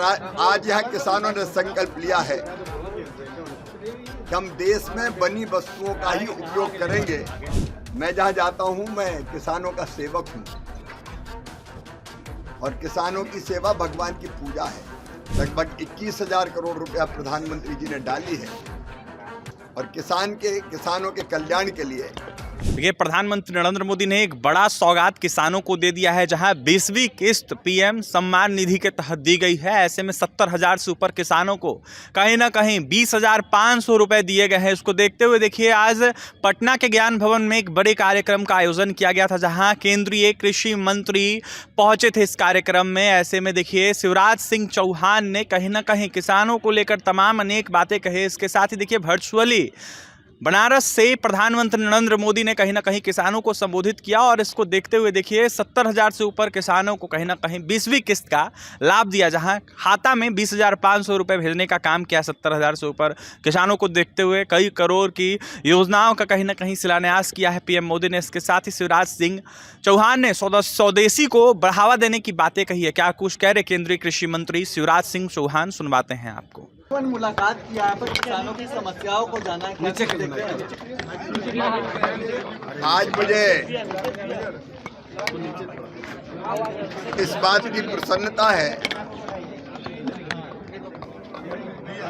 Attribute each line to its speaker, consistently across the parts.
Speaker 1: आज यहाँ किसानों ने संकल्प लिया है कि हम देश में बनी वस्तुओं का ही उपयोग करेंगे। मैं जहाँ जाता हूँ मैं किसानों का सेवक हूँ और किसानों की सेवा भगवान की पूजा है। लगभग 21,000 करोड़ रुपया प्रधानमंत्री जी ने डाली है और किसानों के कल्याण के लिए।
Speaker 2: देखिए, प्रधानमंत्री नरेंद्र मोदी ने एक बड़ा सौगात किसानों को दे दिया है, जहां 20वीं किस्त पीएम सम्मान निधि के तहत दी गई है। ऐसे में 70,000 से ऊपर किसानों को कहीं ना कहीं 20,500 रुपए दिए गए हैं। इसको देखते हुए देखिए, आज पटना के ज्ञान भवन में एक बड़े कार्यक्रम का आयोजन किया गया था, जहां केंद्रीय कृषि मंत्री पहुंचे थे इस कार्यक्रम में। ऐसे में देखिए, शिवराज सिंह चौहान ने कहीं ना कहीं किसानों को लेकर तमाम अनेक बातें कही। इसके साथ ही देखिए, वर्चुअली बनारस से प्रधानमंत्री नरेंद्र मोदी ने कहीं ना कहीं किसानों को संबोधित किया और इसको देखते हुए देखिए 70,000 से ऊपर किसानों को कहीं ना कहीं 20वीं किस्त का लाभ दिया, जहां खाता में 20,500 रुपये भेजने का काम किया। 70,000 से ऊपर किसानों को देखते हुए कई करोड़ की योजनाओं का कहीं ना कहीं शिलान्यास किया है पीएम मोदी ने। इसके साथ ही शिवराज सिंह चौहान ने स्वदेशी को बढ़ावा देने की बातें कही है। क्या कुछ कह रहे केंद्रीय कृषि मंत्री शिवराज सिंह चौहान, सुनवाते हैं आपको।
Speaker 3: मुलाकात किया है, पर किसानों की समस्याओं को जाना है।
Speaker 1: आज मुझे इस बात की प्रसन्नता है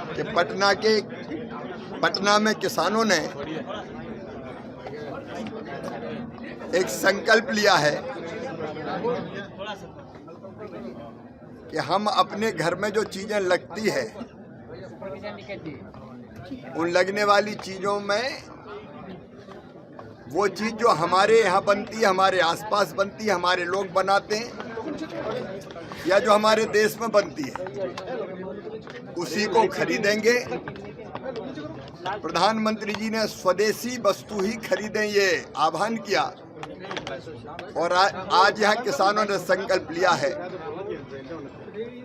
Speaker 1: कि पटना में किसानों ने एक संकल्प लिया है कि हम अपने घर में जो चीजें लगती है उन लगने वाली चीजों में वो चीज जो हमारे यहाँ बनती है, हमारे आसपास बनती है, हमारे लोग बनाते हैं या जो हमारे देश में बनती है, उसी को खरीदेंगे। प्रधानमंत्री जी ने स्वदेशी वस्तु ही खरीदें ये आह्वान किया और आज यहाँ किसानों ने संकल्प लिया है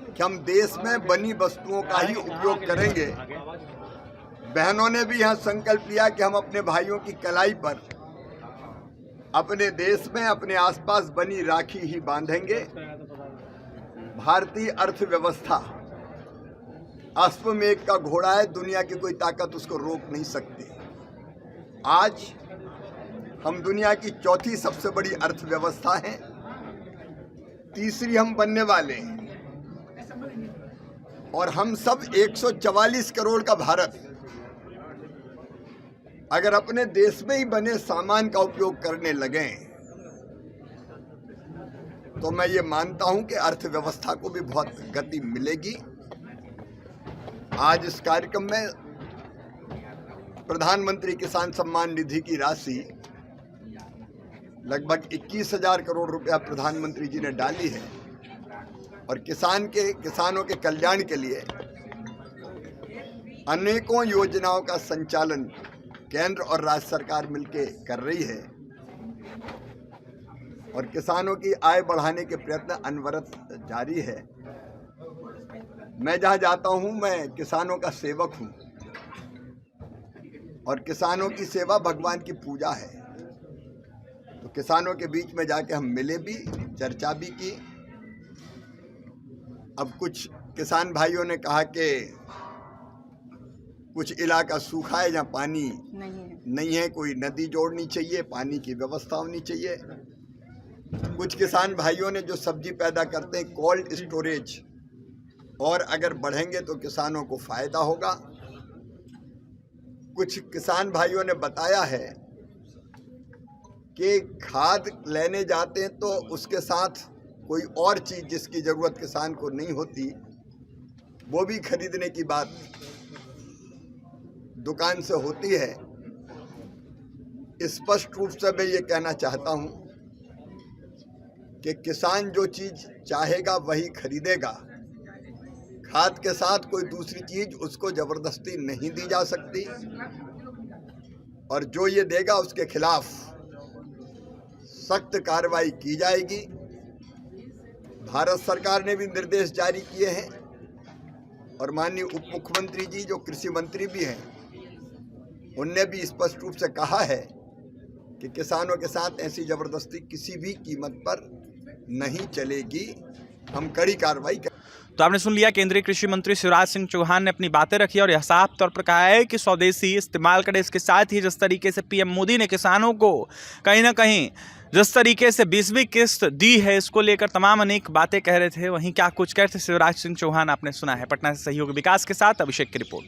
Speaker 1: कि हम देश में बनी वस्तुओं का ही उपयोग करेंगे। बहनों ने भी यहाँ संकल्प लिया कि हम अपने भाइयों की कलाई पर अपने देश में अपने आसपास बनी राखी ही बांधेंगे। भारतीय अर्थव्यवस्था अश्वमेघ का घोड़ा है, दुनिया की कोई ताकत उसको रोक नहीं सकती। आज हम दुनिया की चौथी सबसे बड़ी अर्थव्यवस्था हैं, तीसरी हम बनने वाले हैं और हम सब 144 करोड़ का भारत अगर अपने देश में ही बने सामान का उपयोग करने लगे तो मैं ये मानता हूं कि अर्थव्यवस्था को भी बहुत गति मिलेगी। आज इस कार्यक्रम में प्रधानमंत्री किसान सम्मान निधि की राशि लगभग 21,000 करोड़ रुपया प्रधानमंत्री जी ने डाली है और किसानों के कल्याण के लिए अनेकों योजनाओं का संचालन केंद्र और राज्य सरकार मिलकर कर रही है और किसानों की आय बढ़ाने के प्रयत्न अनवरत जारी है। मैं जहां जाता हूं मैं किसानों का सेवक हूं और किसानों की सेवा भगवान की पूजा है। तो किसानों के बीच में जाके हम मिले भी, चर्चा भी की। अब कुछ किसान भाइयों ने कहा कि कुछ इलाका सूखा है जहाँ पानी नहीं है, कोई नदी जोड़नी चाहिए, पानी की व्यवस्था होनी चाहिए। कुछ किसान भाइयों ने जो सब्जी पैदा करते हैं कोल्ड स्टोरेज और अगर बढ़ेंगे तो किसानों को फायदा होगा। कुछ किसान भाइयों ने बताया है कि खाद लेने जाते हैं तो उसके साथ कोई और चीज जिसकी जरूरत किसान को नहीं होती वो भी खरीदने की बात दुकान से होती है। स्पष्ट रूप से मैं ये कहना चाहता हूं कि किसान जो चीज चाहेगा वही खरीदेगा। खाद के साथ कोई दूसरी चीज उसको जबरदस्ती नहीं दी जा सकती और जो ये देगा उसके खिलाफ सख्त कार्रवाई की जाएगी। भारत सरकार ने भी निर्देश जारी किए हैं और माननीय उप मुख्यमंत्री जी जो कृषि मंत्री भी हैं उनने भी स्पष्ट रूप से कहा है कि किसानों के साथ ऐसी जबरदस्ती किसी भी कीमत पर नहीं चलेगी, हम कड़ी कार्रवाई करें।
Speaker 2: तो आपने सुन लिया, केंद्रीय कृषि मंत्री शिवराज सिंह चौहान ने अपनी बातें रखी और यह साफ तौर पर कहा है कि स्वदेशी इस्तेमाल करें। इसके साथ ही जिस तरीके से पीएम मोदी ने किसानों को कहीं ना कहीं जिस तरीके से 20वीं किस्त दी है, इसको लेकर तमाम अनेक बातें कह रहे थे, वहीं क्या कुछ कहते शिवराज सिंह चौहान आपने सुना है। पटना से सहयोगी विकास के साथ अभिषेक की रिपोर्ट।